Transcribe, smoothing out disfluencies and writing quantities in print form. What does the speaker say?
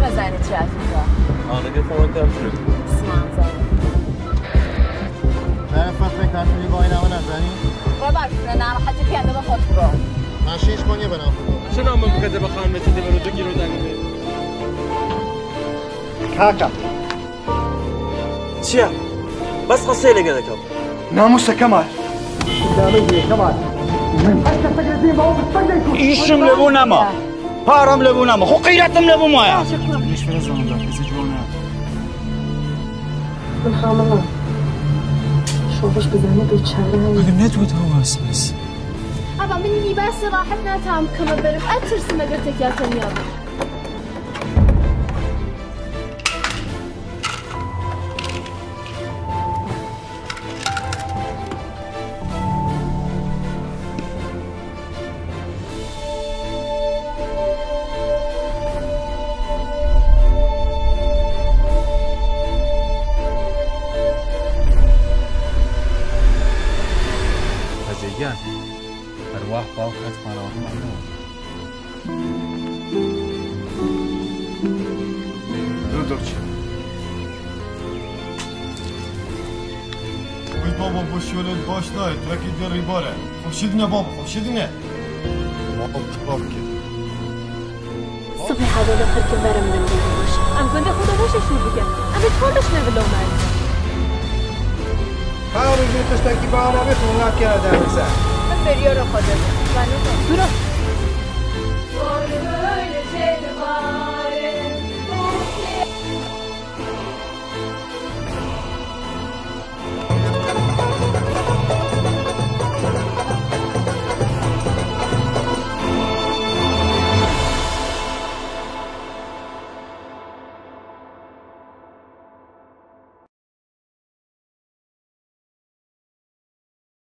بزنی چی از اینجا آنه که فوان تفرید اسمان زنی طرف فکر کنی با این همه نزنی؟ ببر نراحتی پیاده به خود برو مشیش کنی به نام خدا چه نام بکده بخوان متیده برو تو گیرو دنگه کاکا چیه؟ بس قصه لگه دکم ناموس كمال ایشم لبو نما پارم لبو نما خو قیرتم لبو مایا ليش في نظام ده في جوانا من حامله شوفش بزنه بیچاره اگه نتوت هو اسمس ابا مني بس راحتنا تام كما برف اترس ما قلت يا تنيا هزيان ارواح باوك اتقن وهم دودرچ وای بابا بوشولت باش دای تو کی دری باره خوشید نه بابا خوشید نه بابا بابا صبح هذا دخل كبر من الوش ام كنت خدا وش شو بك ام تفضلش نبلو معي هاو میگی تو تشتکی با آنها بتونم که آدم بزن من بریار خدا برو